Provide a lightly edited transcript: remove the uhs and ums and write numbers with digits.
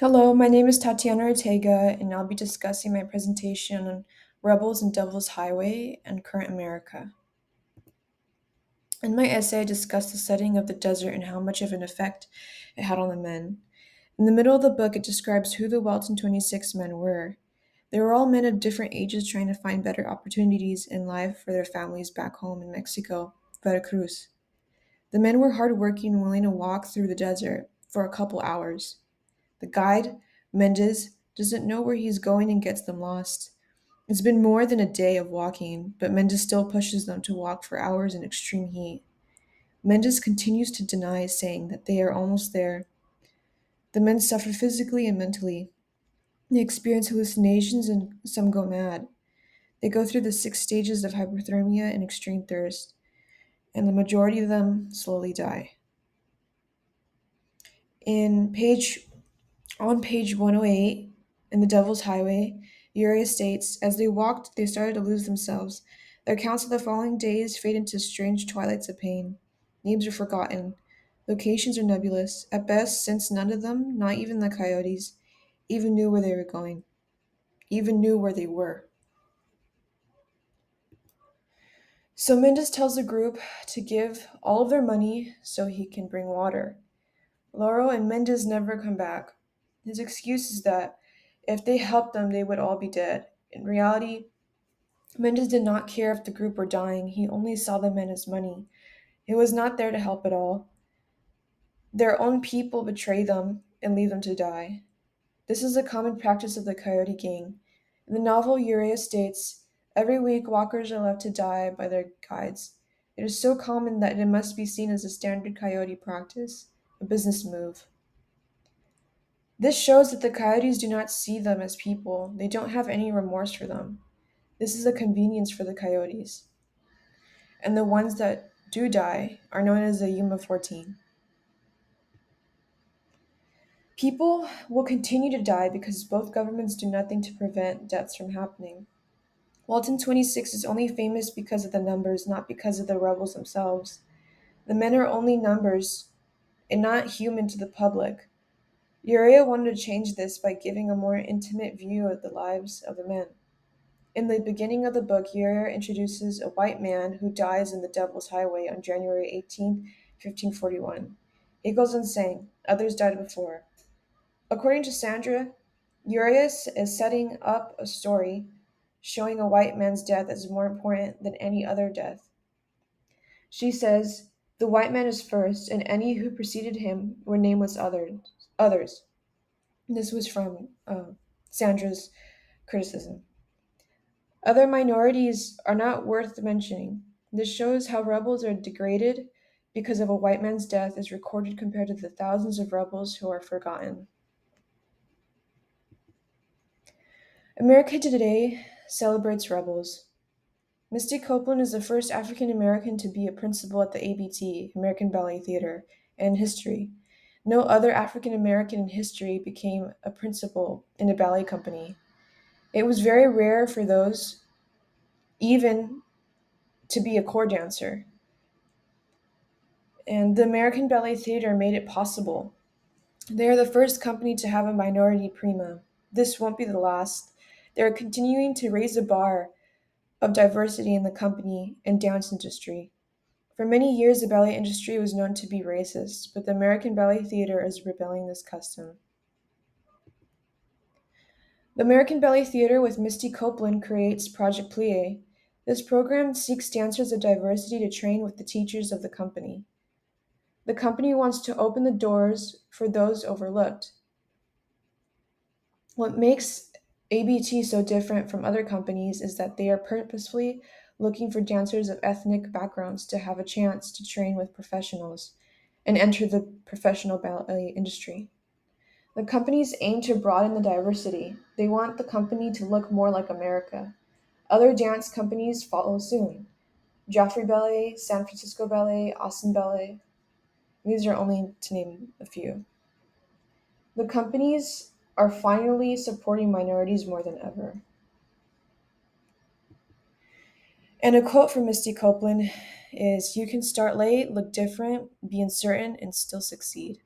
Hello, my name is Tatiana Ortega, and I'll be discussing my presentation on Rebels and Devil's Highway and Current America. In my essay, I discussed the setting of the desert and how much of an effect it had on the men. In the middle of the book, it describes who the Welton 26 men were. They were all men of different ages trying to find better opportunities in life for their families back home in Mexico, Veracruz. The men were hardworking and willing to walk through the desert for a couple hours. The guide, Mendez, doesn't know where he's going and gets them lost. It's been more than a day of walking, but Mendez still pushes them to walk for hours in extreme heat. Mendez continues to deny, saying that they are almost there. The men suffer physically and mentally. They experience hallucinations and some go mad. They go through the 6 stages of hypothermia and extreme thirst, and the majority of them slowly die. In page On page 108, in The Devil's Highway, Uriah states, as they walked, they started to lose themselves. Their accounts of the following days fade into strange twilights of pain. Names are forgotten. Locations are nebulous, at best, since none of them, not even the coyotes, even knew where they were going, even knew where they were. So Mendez tells the group to give all of their money so he can bring water. Laurel and Mendez never come back. His excuse is that if they helped them, they would all be dead. In reality, Mendez did not care if the group were dying. He only saw the men as money. He was not there to help at all. Their own people betray them and leave them to die. This is a common practice of the Coyote Gang. In the novel, Uriah states, every week walkers are left to die by their guides. It is so common that it must be seen as a standard coyote practice, a business move. This shows that the coyotes do not see them as people. They don't have any remorse for them. This is a convenience for the coyotes. And the ones that do die are known as the Yuma 14. People will continue to die because both governments do nothing to prevent deaths from happening. Walton 26 is only famous because of the numbers, not because of the rebels themselves. The men are only numbers and not human to the public. Uriah wanted to change this by giving a more intimate view of the lives of the men. In the beginning of the book, Uriah introduces a white man who dies in the Devil's Highway on January 18th, 1541. He goes on saying, others died before. According to Sandra, Uriah is setting up a story showing a white man's death as more important than any other death. She says, the white man is first, and any who preceded him were nameless others. This was from Sandra's criticism. Other minorities are not worth mentioning. This shows how rebels are degraded because of a white man's death is recorded compared to the thousands of rebels who are forgotten. America today celebrates rebels. Misty Copeland is the first African American to be a principal at the ABT, American Ballet Theater, in history. No other African American in history became a principal in a ballet company. It was very rare for those even to be a core dancer. And the American Ballet Theater made it possible. They are the first company to have a minority prima. This won't be the last. They are continuing to raise the bar of diversity in the company and dance industry. For many years, the ballet industry was known to be racist, but the American Ballet Theater is rebelling this custom. The American Ballet Theater with Misty Copeland creates Project Plie. This program seeks dancers of diversity to train with the teachers of the company. The company wants to open the doors for those overlooked. What makes ABT so different from other companies is that they are purposefully looking for dancers of ethnic backgrounds to have a chance to train with professionals and enter the professional ballet industry. The companies aim to broaden the diversity. They want the company to look more like America. Other dance companies follow soon. Joffrey Ballet, San Francisco Ballet, Austin Ballet. These are only to name a few. The companies are finally supporting minorities more than ever. And a quote from Misty Copeland is, you can start late, look different, be uncertain, and still succeed.